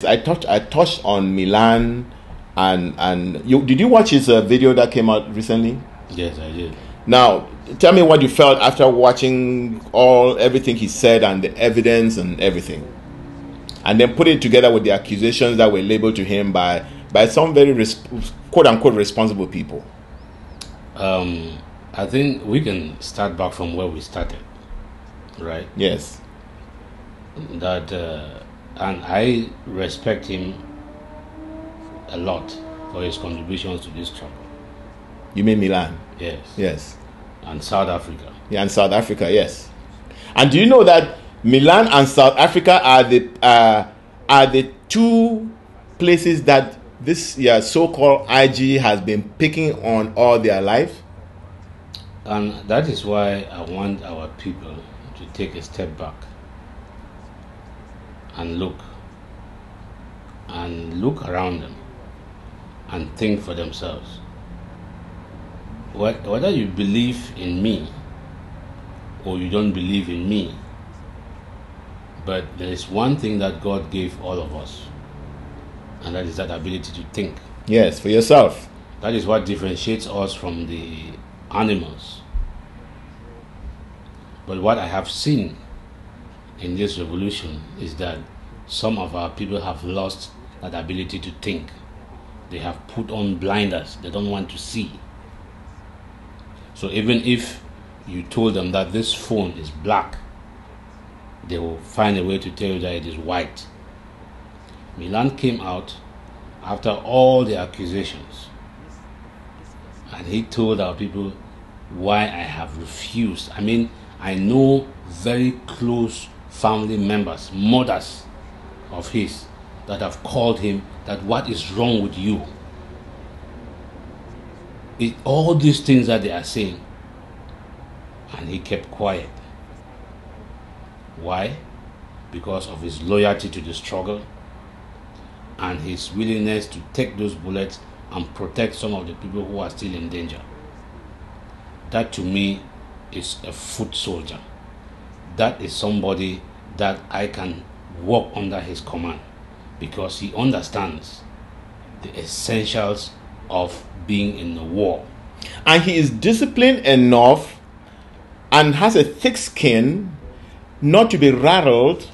I touched on Milan, and did you watch his video that came out recently? Yes, I did. Now, tell me what you felt after watching everything he said and the evidence and everything, and then put it together with the accusations that were labeled to him by some very quote unquote responsible people. I think we can start back from where we started, right? Yes. That and I respect him a lot for his contributions to this trouble. You mean Milan? Yes. Yes. And South Africa. Yeah, and South Africa, yes. And do you know that Milan and South Africa are the two places that this so-called IG has been picking on all their life? And that is why I want our people to take a step back and look around them and think for themselves. Whether you believe in me or you don't believe in me, but there is one thing that God gave all of us, and that is that ability to think. Yes, for yourself. That is what differentiates us from the animals. But what I have seen in this revolution is that some of our people have lost that ability to think. They have put on blinders. They don't want to see. So even if you told them that this phone is black, they will find a way to tell you that it is white. Milan came out after all the accusations, and he told our people why I have refused. I mean, I know very close family members, mothers of his, that have called him that what is wrong with you? All these things that they are saying, and he kept quiet. Why? Because of his loyalty to the struggle and his willingness to take those bullets and protect some of the people who are still in danger. That to me is a foot soldier. That is somebody that I can walk under his command, because he understands the essentials of being in the war. And he is disciplined enough and has a thick skin not to be rattled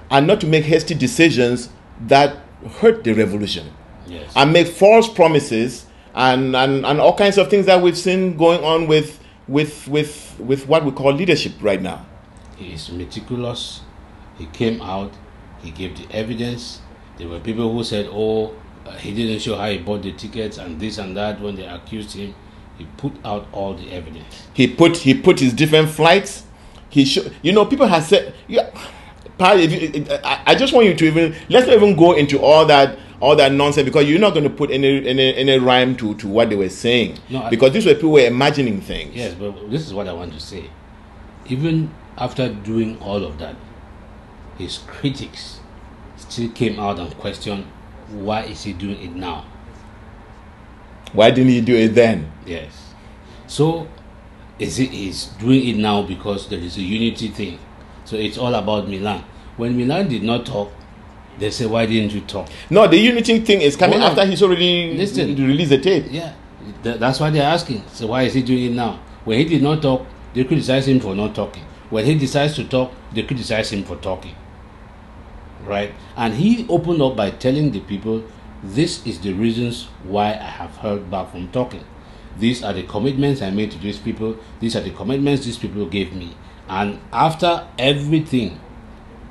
and not to make hasty decisions that hurt the revolution. Yes. And make false promises and all kinds of things that we've seen going on with what we call leadership right now. He is meticulous. He came out, he gave the evidence. There were people who said, he didn't show how he bought the tickets and this and that when they accused him. He put out all the evidence. He put his different flights. People have said, I just want you to let's not even go into all that nonsense, because you're not going to put any rhyme to what they were saying. No, because these were people who were imagining things. Yes, but this is what I want to say. Even after doing all of that, his critics still came out and questioned, why is he doing it now? Why didn't he do it then? Yes. So he's doing it now because there is a unity thing. So it's all about Milan. When Milan did not talk, they say, why didn't you talk? No, the unity thing is coming after he's already released the tape. Yeah, that's why they're asking. So why is he doing it now? When he did not talk, they criticize him for not talking. When he decides to talk, they criticize him for talking. Right? And he opened up by telling the people, this is the reasons why I have held back from talking. These are the commitments I made to these people. These are the commitments these people gave me. And after everything,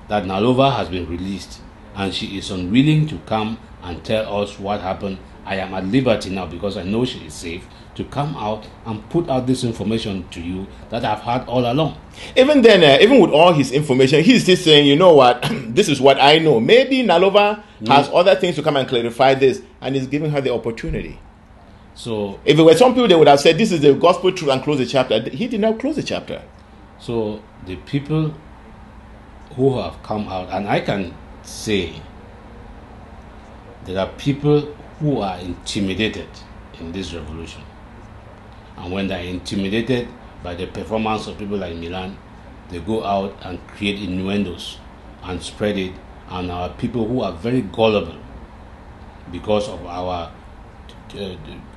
that Nalova has been released and she is unwilling to come and tell us what happened, I am at liberty now, because I know she is safe, to come out and put out this information to you that I've had all along. Even then, even with all his information, he's still saying, you know what, this is what I know. Maybe Nalova has other things to come and clarify this, and he's giving her the opportunity. So, if there were some people, they would have said, this is the gospel truth, and close the chapter. He did not close the chapter. So the people who have come out, and I can say there are people who are intimidated in this revolution. And when they're intimidated by the performance of people like Milan, they go out and create innuendos and spread it and our people who are very gullible because of our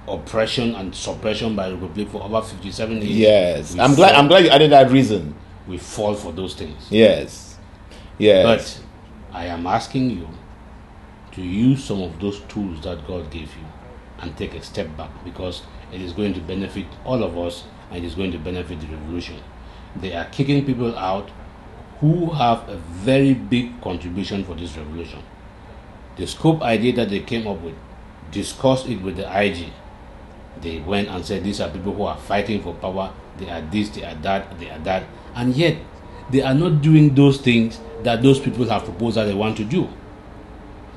oppression and suppression by the Republic for over 57 years. Yes, I'm glad you added that reason. We fall for those things. Yes. But I am asking you to use some of those tools that God gave you and take a step back, because it is going to benefit all of us and it is going to benefit the revolution. They are kicking people out who have a very big contribution for this revolution. The scope idea that they came up with, discussed it with the IG. They went and said these are people who are fighting for power, they are this, they are that, they are that, and yet they are not doing those things that those people have proposed that they want to do.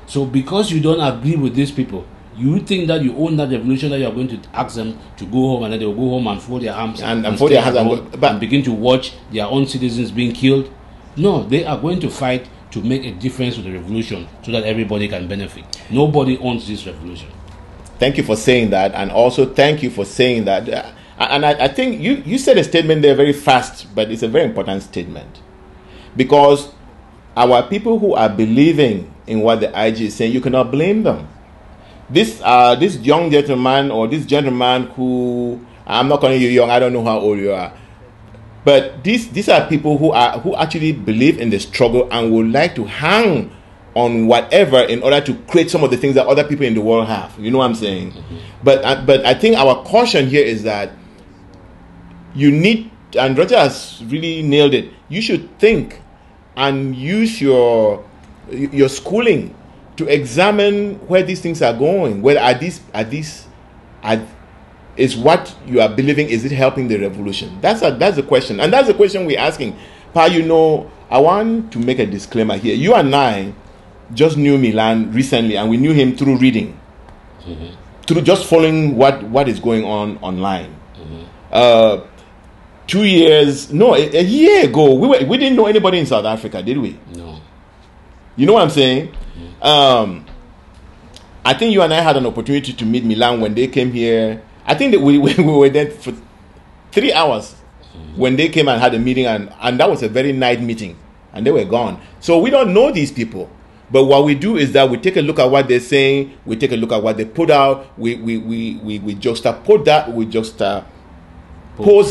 So because you don't agree with these people, you think that you own that revolution, that you are going to ask them to go home, and then they will go home and fold their arms and fold their hands and begin to watch their own citizens being killed. No, they are going to fight to make a difference with the revolution so that everybody can benefit. Nobody owns this revolution. Thank you for saying that, and also thank you for saying that. And I think you said a statement there very fast, but it's a very important statement, because our people who are believing in what the IG is saying, you cannot blame them. This young gentleman, or this gentleman who, I'm not calling you young, I don't know how old you are, but these are people who actually believe in the struggle and would like to hang on whatever in order to create some of the things that other people in the world have. You know what I'm saying? Mm-hmm. But I think our caution here is that you need, and Roger has really nailed it, you should think and use your schooling to examine where these things are going. Whether is what you are believing, is it helping the revolution? That's the question, and that's the question we're asking. Pa, I want to make a disclaimer here. You and I just knew Milan recently, and we knew him through reading, mm-hmm. through just following what is going on online. Mm-hmm. 2 years, no, a year ago, we didn't know anybody in South Africa, did we? No. You know what I'm saying? Mm-hmm. I think you and I had an opportunity to meet Milan when they came here. I think that we were there for 3 hours when they came and had a meeting, and that was a very night meeting, and they were gone. So we don't know these people, but what we do is that we take a look at what they're saying, we take a look at what they put out, we juxtapose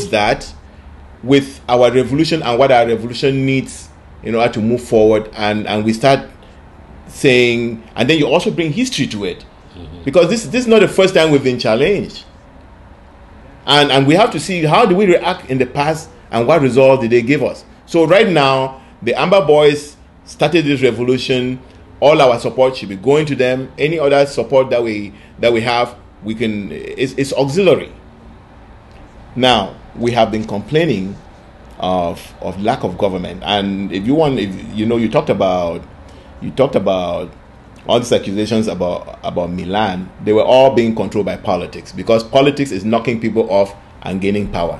that with our revolution and what our revolution needs in order to move forward, and we start saying, and then you also bring history to it, mm-hmm. because this is not the first time we've been challenged. And we have to see how do we react in the past and what results did they give us. So right now, the Amba boys started this revolution. All our support should be going to them. Any other support that we have, we can. It's auxiliary. Now we have been complaining of lack of government, and you talked about all these accusations about Milan. They were all being controlled by politics, because politics is knocking people off and gaining power,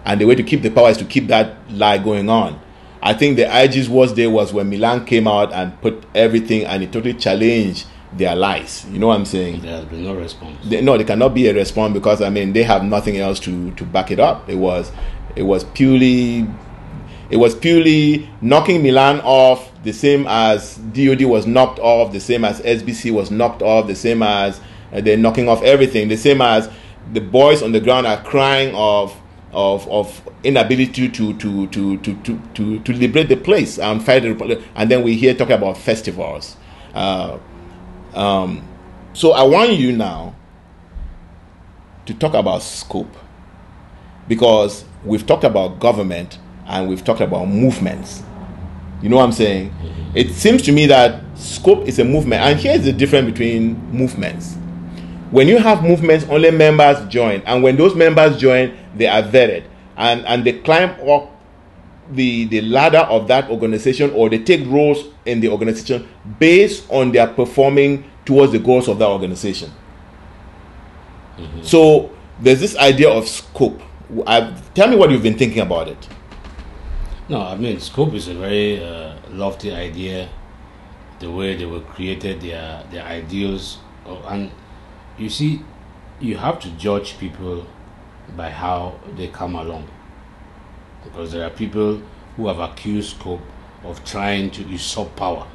and the way to keep the power is to keep that lie going on. I think the IG's worst day was when Milan came out and put everything, and it totally challenged their lies. You know what I'm saying? There has been no response. There cannot be a response, because they have nothing else to back it up. It was purely knocking Milan off, the same as DOD was knocked off, the same as SBC was knocked off, the same as they're knocking off everything, the same as the boys on the ground are crying of inability to liberate the place and fight the Republic. And then we hear talking about festivals. So I want you now to talk about scope, because we've talked about government and we've talked about movements. You know what I'm saying? Mm-hmm. It seems to me that scope is a movement, and here's the difference between movements. When you have movements, only members join, and when those members join, they are vetted, and they climb up the ladder of that organization, or they take roles in the organization based on their performing towards the goals of that organization. Mm-hmm. So there's this idea of scope. Tell me what you've been thinking about it. No, scope is a very lofty idea. The way they were created, their ideals, and you see, you have to judge people by how they come along, because there are people who have accused scope of trying to usurp power.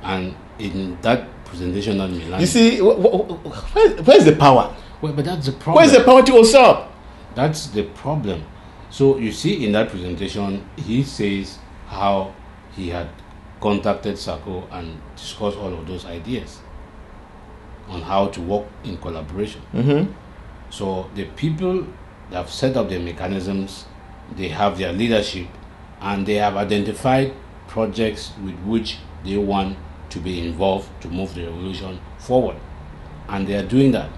And in that presentation at Milan, You see, where's the power? well, but that's the problem. Where's the power to usurp? That's the problem. So you see, in that presentation, he says how he had contacted Sako and discussed all of those ideas on how to work in collaboration. So the people that have set up the mechanisms, they have their leadership, and they have identified projects with which they want to be involved to move the revolution forward, and they are doing that.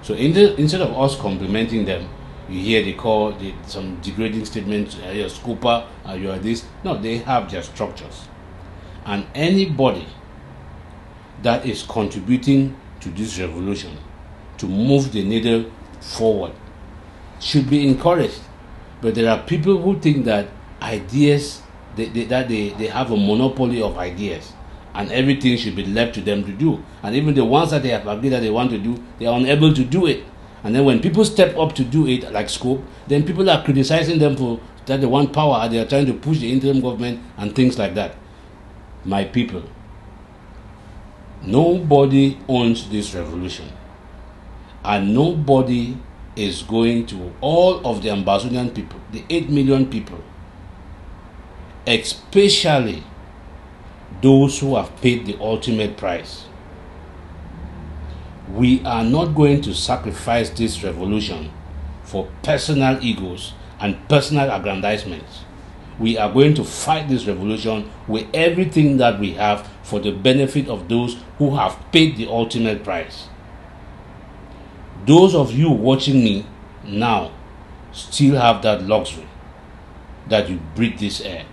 So instead of us complimenting them, you hear they call some degrading statements, you're a scooper, you are this. No, they have their structures, and anybody that is contributing to this revolution to move the needle forward should be encouraged. But there are people who think that ideas, they have a monopoly of ideas, and everything should be left to them to do. And even the ones that they have agreed that they want to do, they are unable to do it. And then when people step up to do it, like Scope, then people are criticizing them for that they want power and they are trying to push the interim government and things like that. My people, nobody owns this revolution, and nobody is going to, all of the Ambazonian people, the 8 million people, especially those who have paid the ultimate price. We are not going to sacrifice this revolution for personal egos and personal aggrandizements. We are going to fight this revolution with everything that we have for the benefit of those who have paid the ultimate price. Those of you watching me now still have that luxury that you breathe this air.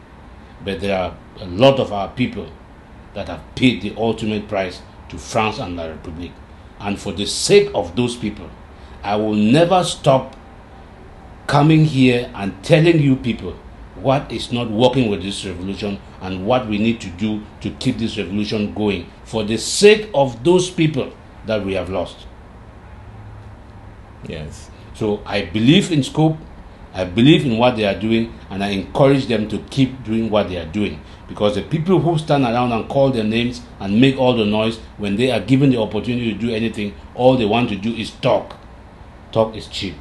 But there are a lot of our people that have paid the ultimate price to France and La République. And for the sake of those people, I will never stop coming here and telling you people what is not working with this revolution and what we need to do to keep this revolution going for the sake of those people that we have lost. Yes. So I believe in Scope, I believe in what they are doing, and I encourage them to keep doing what they are doing. Because the people who stand around and call their names and make all the noise when they are given the opportunity to do anything, all they want to do is talk. Talk is cheap.